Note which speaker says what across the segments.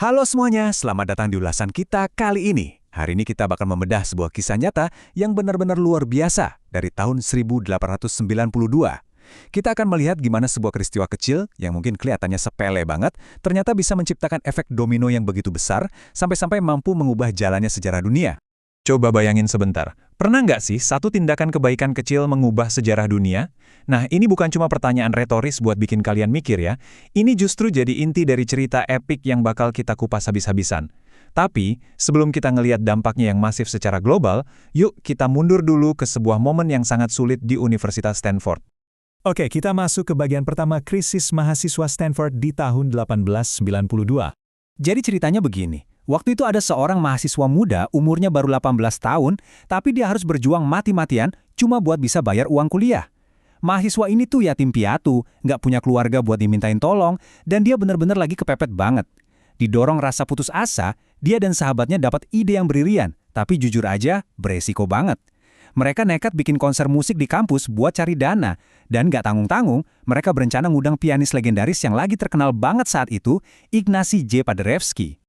Speaker 1: Halo semuanya, selamat datang di ulasan kita kali ini. Hari ini kita bakal membedah sebuah kisah nyata yang benar-benar luar biasa dari tahun 1892. Kita akan melihat gimana sebuah peristiwa kecil yang mungkin kelihatannya sepele banget, ternyata bisa menciptakan efek domino yang begitu besar sampai-sampai mampu mengubah jalannya sejarah dunia. Coba bayangin sebentar, pernah nggak sih satu tindakan kebaikan kecil mengubah sejarah dunia? Nah, ini bukan cuma pertanyaan retoris buat bikin kalian mikir ya. Ini justru jadi inti dari cerita epik yang bakal kita kupas habis-habisan. Tapi, sebelum kita ngelihat dampaknya yang masif secara global, yuk kita mundur dulu ke sebuah momen yang sangat sulit di Universitas Stanford.
Speaker 2: Oke, kita masuk ke bagian pertama krisis mahasiswa Stanford di tahun 1892.
Speaker 1: Jadi ceritanya begini. Waktu itu ada seorang mahasiswa muda, umurnya baru 18 tahun, tapi dia harus berjuang mati-matian cuma buat bisa bayar uang kuliah. Mahasiswa ini tuh yatim piatu, nggak punya keluarga buat dimintain tolong, dan dia benar-benar lagi kepepet banget. Didorong rasa putus asa, dia dan sahabatnya dapat ide yang brilian, tapi jujur aja, beresiko banget. Mereka nekat bikin konser musik di kampus buat cari dana, dan nggak tanggung-tanggung, mereka berencana ngundang pianis legendaris yang lagi terkenal banget saat itu, Ignacy J. Paderewski.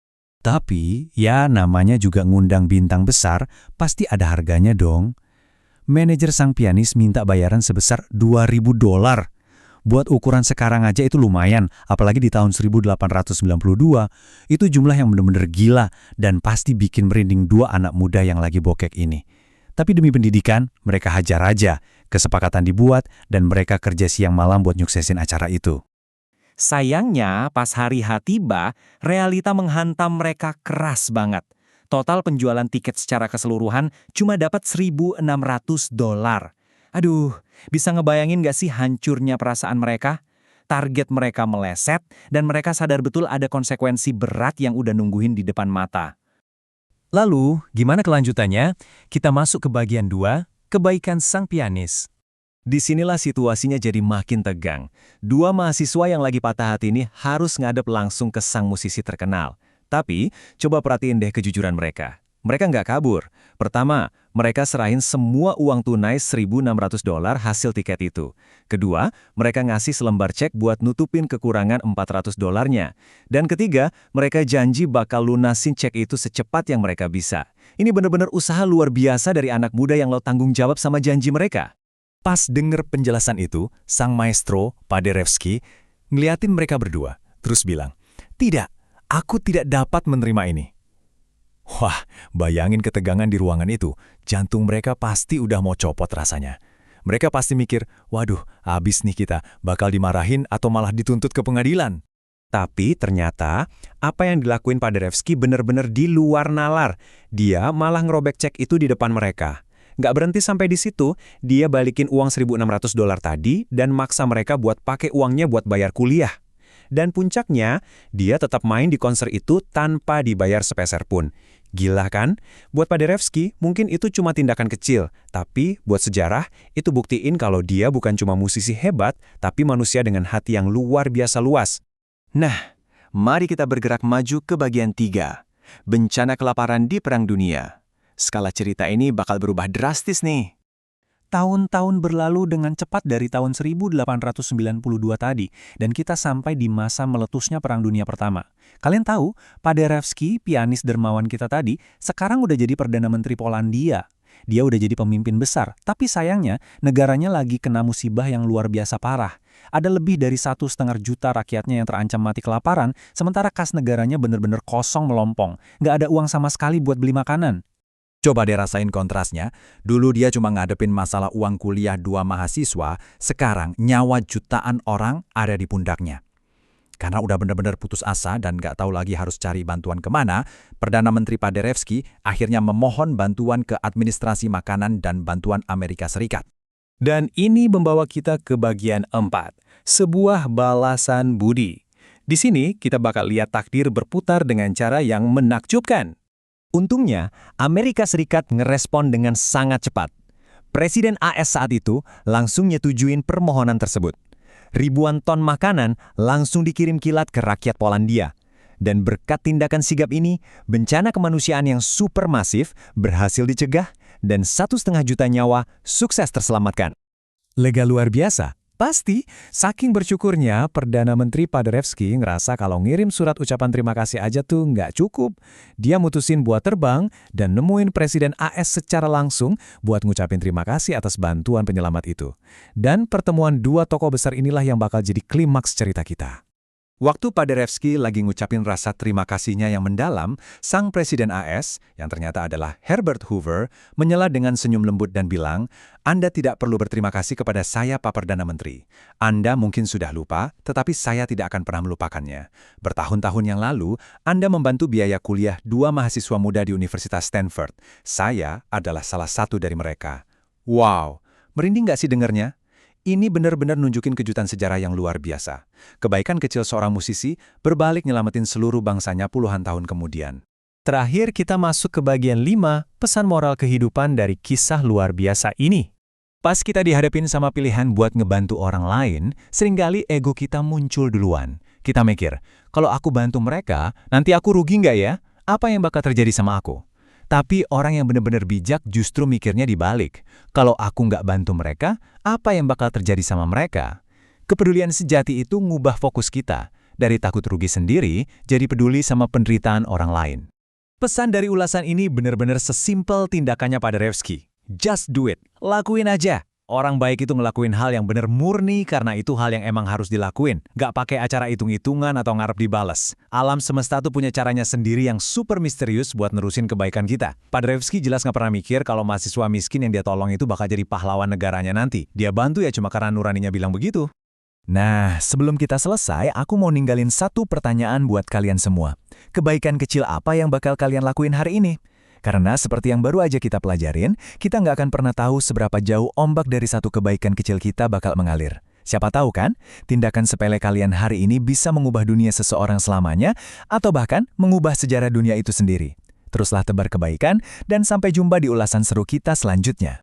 Speaker 1: Tapi, ya namanya juga ngundang bintang besar, pasti ada harganya dong. Manajer sang pianis minta bayaran sebesar $2.000. Buat ukuran sekarang aja itu lumayan, apalagi di tahun 1892, itu jumlah yang benar-benar gila dan pasti bikin merinding dua anak muda yang lagi bokek ini. Tapi demi pendidikan, mereka hajar aja. Kesepakatan dibuat dan mereka kerja siang malam buat nyuksesin acara itu.
Speaker 3: Sayangnya, pas hari H tiba, realita menghantam mereka keras banget. Total penjualan tiket secara keseluruhan cuma dapat $1.600. Aduh, bisa ngebayangin gak sih hancurnya perasaan mereka? Target mereka meleset, dan mereka sadar betul ada konsekuensi berat yang udah nungguin di depan mata.
Speaker 2: Lalu, gimana kelanjutannya? Kita masuk ke bagian 2, kebaikan sang pianis.
Speaker 3: Disinilah situasinya jadi makin tegang. Dua mahasiswa yang lagi patah hati ini harus ngadep langsung ke sang musisi terkenal. Tapi, coba perhatiin deh kejujuran mereka. Mereka nggak kabur. Pertama, mereka serahin semua uang tunai $1.600 hasil tiket itu. Kedua, mereka ngasih selembar cek buat nutupin kekurangan $400-nya. Dan ketiga, mereka janji bakal lunasin cek itu secepat yang mereka bisa. Ini benar-benar usaha luar biasa dari anak muda yang lo tanggung jawab sama janji mereka.
Speaker 2: Pas denger penjelasan itu, sang maestro, Paderewski, ngeliatin mereka berdua, terus bilang, "Tidak, aku tidak dapat menerima ini." Wah, bayangin ketegangan di ruangan itu, jantung mereka pasti udah mau copot rasanya. Mereka pasti mikir, waduh, habis nih kita, bakal dimarahin atau malah dituntut ke pengadilan.
Speaker 3: Tapi ternyata, apa yang dilakuin Paderewski benar-benar di luar nalar. Dia malah ngerobek cek itu di depan mereka. Nggak berhenti sampai di situ, dia balikin uang $1.600 tadi dan maksa mereka buat pakai uangnya buat bayar kuliah. Dan puncaknya, dia tetap main di konser itu tanpa dibayar sepeser pun. Gila kan? Buat Paderewski, mungkin itu cuma tindakan kecil. Tapi buat sejarah, itu buktiin kalau dia bukan cuma musisi hebat, tapi manusia dengan hati yang luar biasa luas. Nah, mari kita bergerak maju ke bagian 3. Bencana kelaparan di Perang Dunia. Skala cerita ini bakal berubah drastis nih.
Speaker 2: Tahun-tahun berlalu dengan cepat dari tahun 1892 tadi, dan kita sampai di masa meletusnya Perang Dunia Pertama. Kalian tahu, Paderewski, pianis dermawan kita tadi, sekarang udah jadi Perdana Menteri Polandia. Dia udah jadi pemimpin besar, tapi sayangnya negaranya lagi kena musibah yang luar biasa parah. Ada lebih dari 1,5 juta rakyatnya yang terancam mati kelaparan, sementara kas negaranya bener-bener kosong melompong. Nggak ada uang sama sekali buat beli makanan.
Speaker 1: Coba deh rasain kontrasnya, dulu dia cuma ngadepin masalah uang kuliah dua mahasiswa, sekarang nyawa jutaan orang ada di pundaknya. Karena udah benar-benar putus asa dan nggak tahu lagi harus cari bantuan kemana, Perdana Menteri Paderewski akhirnya memohon bantuan ke Administrasi Makanan dan Bantuan Amerika Serikat.
Speaker 2: Dan ini membawa kita ke bagian 4, sebuah balasan budi. Di sini kita bakal lihat takdir berputar dengan cara yang menakjubkan.
Speaker 3: Untungnya, Amerika Serikat ngerespon dengan sangat cepat. Presiden AS saat itu langsung nyetujuin permohonan tersebut. Ribuan ton makanan langsung dikirim kilat ke rakyat Polandia. Dan berkat tindakan sigap ini, bencana kemanusiaan yang supermasif berhasil dicegah dan 1,5 juta nyawa sukses terselamatkan.
Speaker 2: Lega luar biasa, Pasti, saking bersyukurnya, Perdana Menteri Paderewski ngerasa kalau ngirim surat ucapan terima kasih aja tuh nggak cukup. Dia mutusin buat terbang dan nemuin Presiden AS secara langsung buat ngucapin terima kasih atas bantuan penyelamat itu. Dan pertemuan dua tokoh besar inilah yang bakal jadi klimaks cerita kita.
Speaker 1: Waktu Paderewski lagi ngucapin rasa terima kasihnya yang mendalam, sang Presiden AS, yang ternyata adalah Herbert Hoover, menyela dengan senyum lembut dan bilang, "Anda tidak perlu berterima kasih kepada saya, Pak Perdana Menteri. Anda mungkin sudah lupa, tetapi saya tidak akan pernah melupakannya. Bertahun-tahun yang lalu, Anda membantu biaya kuliah 2 mahasiswa muda di Universitas Stanford. Saya adalah salah satu dari mereka." Wow, merinding nggak sih dengernya? Ini benar-benar nunjukin kejutan sejarah yang luar biasa. Kebaikan kecil seorang musisi berbalik nyelamatin seluruh bangsanya puluhan tahun kemudian.
Speaker 2: Terakhir kita masuk ke bagian 5, pesan moral kehidupan dari kisah luar biasa ini. Pas kita dihadapin sama pilihan buat ngebantu orang lain, seringkali ego kita muncul duluan. Kita mikir, kalau aku bantu mereka, nanti aku rugi nggak ya? Apa yang bakal terjadi sama aku? Tapi orang yang benar-benar bijak justru mikirnya dibalik. Kalau aku nggak bantu mereka, apa yang bakal terjadi sama mereka? Kepedulian sejati itu ngubah fokus kita. Dari takut rugi sendiri, jadi peduli sama penderitaan orang lain. Pesan dari ulasan ini benar-benar sesimpel tindakannya Paderewski. Just do it. Lakuin aja. Orang baik itu ngelakuin hal yang benar murni karena itu hal yang emang harus dilakuin. Nggak pakai acara hitung-hitungan atau ngarep dibales. Alam semesta tuh punya caranya sendiri yang super misterius buat nerusin kebaikan kita. Paderewski jelas nggak pernah mikir kalau mahasiswa miskin yang dia tolong itu bakal jadi pahlawan negaranya nanti. Dia bantu ya cuma karena nuraninya bilang begitu. Nah, sebelum kita selesai, aku mau ninggalin satu pertanyaan buat kalian semua. Kebaikan kecil apa yang bakal kalian lakuin hari ini? Karena seperti yang baru aja kita pelajarin, kita nggak akan pernah tahu seberapa jauh ombak dari satu kebaikan kecil kita bakal mengalir. Siapa tahu kan, tindakan sepele kalian hari ini bisa mengubah dunia seseorang selamanya, atau bahkan mengubah sejarah dunia itu sendiri. Teruslah tebar kebaikan, dan sampai jumpa di ulasan seru kita selanjutnya.